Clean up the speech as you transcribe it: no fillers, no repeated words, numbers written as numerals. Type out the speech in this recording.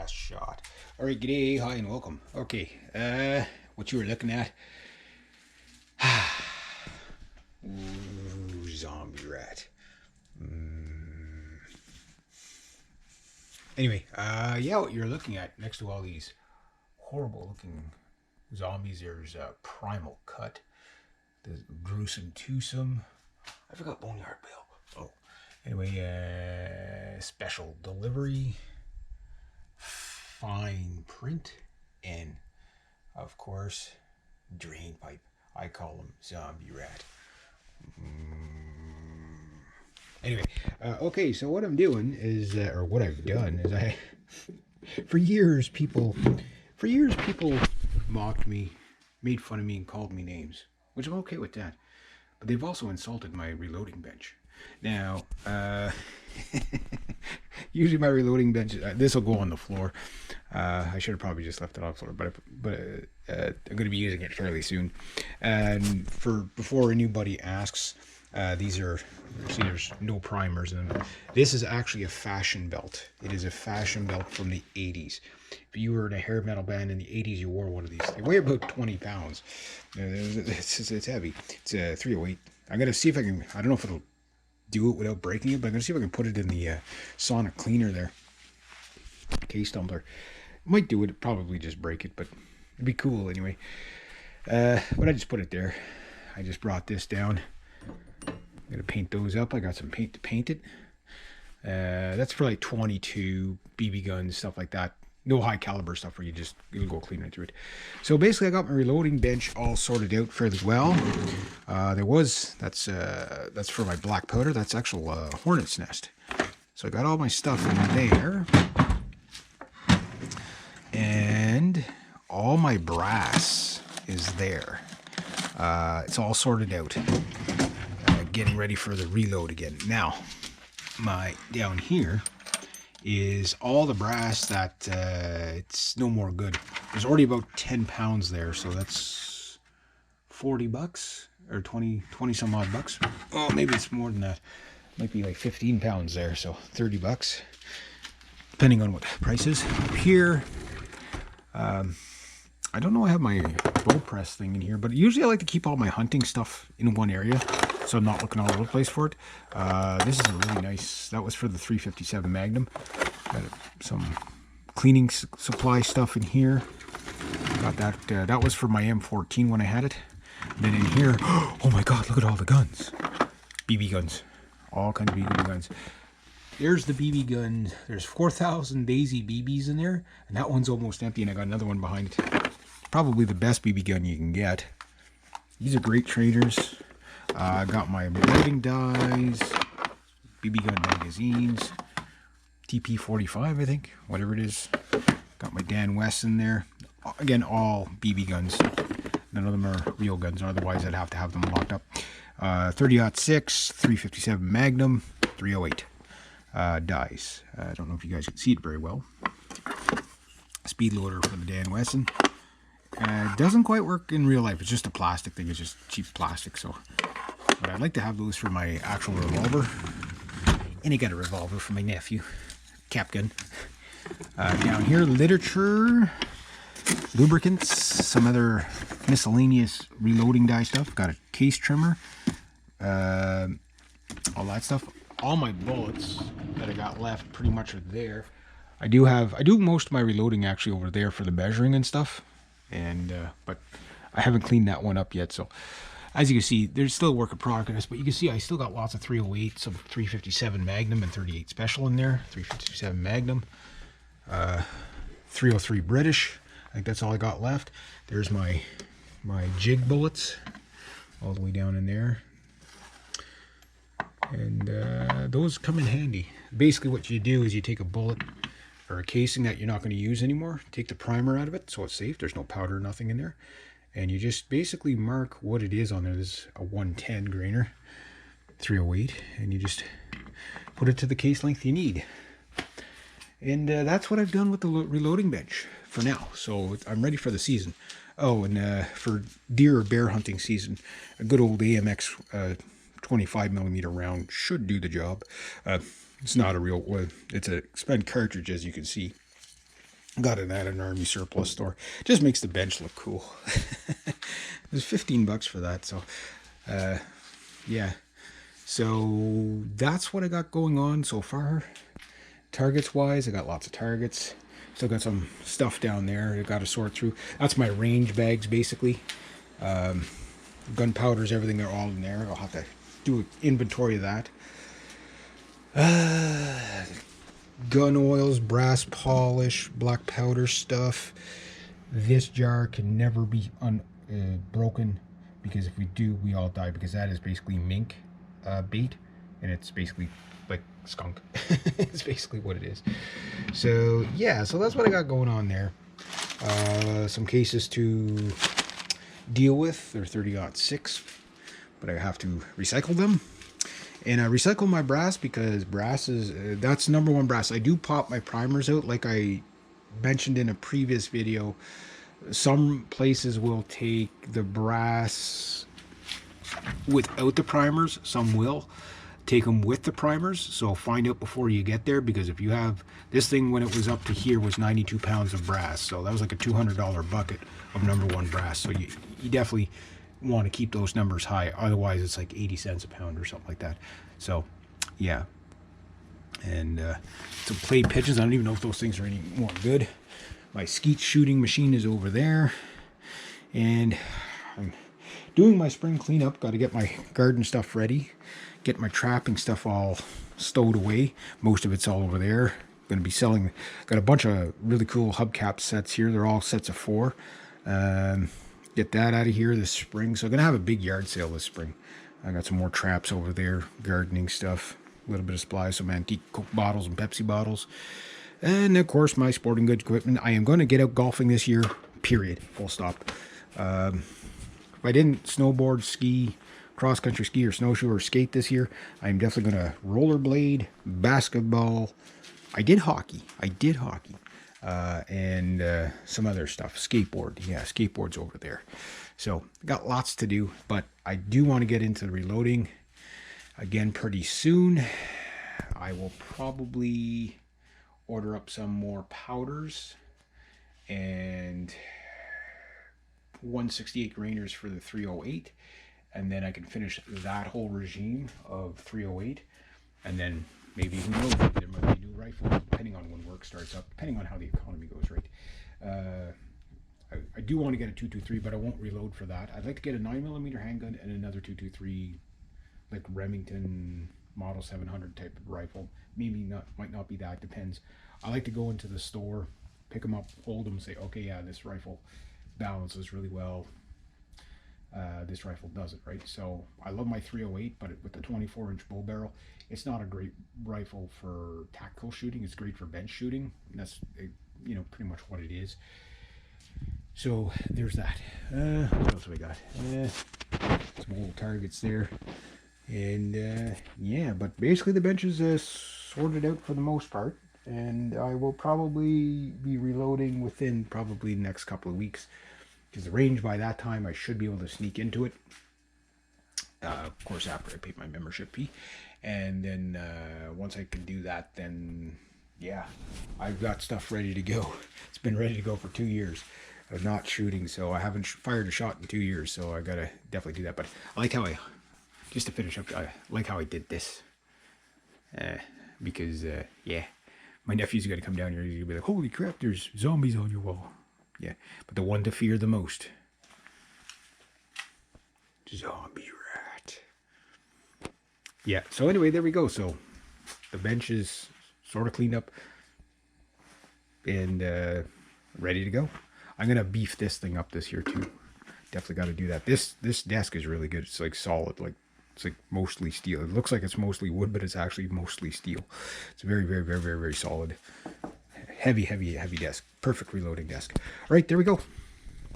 last shot. All right, g'day, hi, and welcome. Okay, what you were looking at? Ooh, zombie rat. Anyway, yeah, what you're looking at next to all these horrible-looking zombies, there's Primal Cut, the Gruesome Twosome. I forgot Boneyard Bill. Oh, anyway, Special Delivery, Fine Print, and of course, Drain Pipe. I call him Zombie Rat. Anyway, okay, so what I'm doing is, or what I've done is for years people mocked me, made fun of me, and called me names, which I'm okay with that. But they've also insulted my reloading bench. Now, usually my reloading bench, this will go on the floor. I should have probably just left it on the floor, but I'm going to be using it fairly soon. And before anybody asks, there's no primers in them. This is actually a fashion belt. It is a fashion belt from the 80s. If you were in a hair metal band in the 80s, you wore one of these. They weigh about 20 pounds. It's heavy. It's a 308. I'm going to see if I can, I don't know if it'll do it without breaking it, but I'm going to see if I can put it in the sonic cleaner there. Case tumbler. Might do it, probably just break it, but it'd be cool anyway. But I just put it there. I just brought this down. I'm going to paint those up. I got some paint to paint it. That's for like 22 BB guns, stuff like that. No high caliber stuff where you'll go clean right through it. So basically I got my reloading bench all sorted out fairly well. That's for my black powder. That's actual hornet's nest. So I got all my stuff in there. And all my brass is there. It's all sorted out. Getting ready for the reload again. Now, down here is all the brass that it's no more good. There's already about 10 pounds there, so that's 40 bucks or 20 some odd bucks. Oh, maybe it's more than that. Might be like 15 pounds there, so 30 bucks, depending on what the price is. Up here, I don't know, I have my bow press thing in here, but usually I like to keep all my hunting stuff in one area, so I'm not looking all over the place for it. This is a really nice, that was for the 357 Magnum. Got some cleaning supply stuff in here. Got that, that was for my M14 when I had it. And then in here, oh my god, look at all the guns. BB guns. All kinds of BB guns. There's the BB gun. There's 4,000 Daisy BBs in there, and that one's almost empty, and I got another one behind it. Probably the best BB gun you can get. These are great traders. I got my loading dies, BB gun magazines, TP45, I think, whatever it is. Got my Dan West in there. Again, all BB guns. None of them are real guns, otherwise I'd have to have them locked up. 30-06, 357 Magnum, 308 dies. I don't know if you guys can see it very well. Speed loader for the Dan Wesson. It doesn't quite work in real life. It's just a plastic thing. It's just cheap plastic. So, but I'd like to have those for my actual revolver. And I got a revolver for my nephew. Cap gun. Down here, literature, lubricants, some other miscellaneous reloading die stuff. Got a case trimmer. All that stuff. All my bullets that I got left pretty much are there. I do most of my reloading actually over there for the measuring and stuff. And but I haven't cleaned that one up yet, so as you can see, there's still a work in progress, but you can see I still got lots of 308, some 357 Magnum and 38 Special in there. 357 Magnum, 303 British. I think that's all I got left. There's my jig bullets all the way down in there, and those come in handy. Basically what you do is you take a bullet or a casing that you're not going to use anymore, take the primer out of it so it's safe, there's no powder or nothing in there, and you just basically mark what it is on there. This is a 110 grainer 308, and you just put it to the case length you need. And that's what I've done with the reloading bench for now. So I'm ready for the season. Oh, and for deer or bear hunting season, a good old AMX 25mm round should do the job. It's not a real one. It's a spent cartridge, as you can see. Got it at an army surplus store. Just makes the bench look cool. There's 15 bucks for that. So, yeah. So that's what I got going on so far. Targets wise, I got lots of targets. Still got some stuff down there I got to sort through. That's my range bags basically. Gunpowders, everything are all in there. I'll have to do an inventory of that. Gun oils, brass polish, black powder stuff. This jar can never be broken, because if we do, we all die, because that is basically mink bait, and it's basically like skunk. It's basically what it is. So yeah, so that's what I got going on there. Some cases to deal with. They're 30-06, but I have to recycle them. And I recycle my brass because brass is, that's number one brass. I do pop my primers out like I mentioned in a previous video. Some places will take the brass without the primers. Some will take them with the primers. So find out before you get there, because if you have this thing, when it was up to here, was 92 pounds of brass. So that was like a $200 bucket of number one brass. So you definitely want to keep those numbers high, otherwise it's like 80 cents a pound or something like that. So yeah, and some played pigeons. I don't even know if those things are any more good. My skeet shooting machine is over there, and I'm doing my spring cleanup. Got to get my garden stuff ready, get my trapping stuff all stowed away. Most of it's all over there. Going to be selling. Got a bunch of really cool hubcap sets here. They're all sets of 4. Get that out of here this spring. So I'm going to have a big yard sale this spring. I got some more traps over there, gardening stuff, a little bit of supplies, some antique Coke bottles and Pepsi bottles. And of course, my sporting goods equipment. I am going to get out golfing this year, period, full stop. If I didn't snowboard, ski, cross-country ski, or snowshoe, or skate this year, I'm definitely going to rollerblade, basketball. I did hockey. And some other stuff. Skateboard. Yeah, skateboard's over there. So, got lots to do, but I do want to get into the reloading again pretty soon. I will probably order up some more powders and 168 grainers for the 308, and then I can finish that whole regime of 308, and then maybe even know there might be a new rifle, depending on when work starts up, depending on how the economy goes, right? I do want to get a 223, but I won't reload for that. I'd like to get a 9mm handgun and another 223, like Remington Model 700 type of rifle. Maybe not, might not be that, depends. I like to go into the store, pick them up, hold them, say, okay, yeah, this rifle balances really well. This rifle doesn't, right? So I love my 308, but with the 24-inch bow barrel, it's not a great rifle for tactical shooting. It's great for bench shooting. And that's, you know, pretty much what it is. So there's that. What else have I got? Some old targets there. And yeah, but basically the bench is sorted out for the most part. And I will probably be reloading within probably the next couple of weeks. Because the range by that time, I should be able to sneak into it. Of course, after I pay my membership fee. And then once I can do that, then yeah, I've got stuff ready to go. It's been ready to go for 2 years of not shooting, so I haven't fired a shot in 2 years, so I gotta definitely do that. But I like how just to finish up, I like how I did this. Because, yeah, my nephew's got to come down here. He's gonna be like, holy crap, there's zombies on your wall. Yeah, but the one to fear the most. Zombie rat. Yeah, so anyway, there we go. So the bench is sort of cleaned up and ready to go. I'm going to beef this thing up this year too. Definitely got to do that. This desk is really good. It's like solid, like it's like mostly steel. It looks like it's mostly wood, but it's actually mostly steel. It's very, very solid. Heavy desk. Perfect reloading desk. All right, there we go.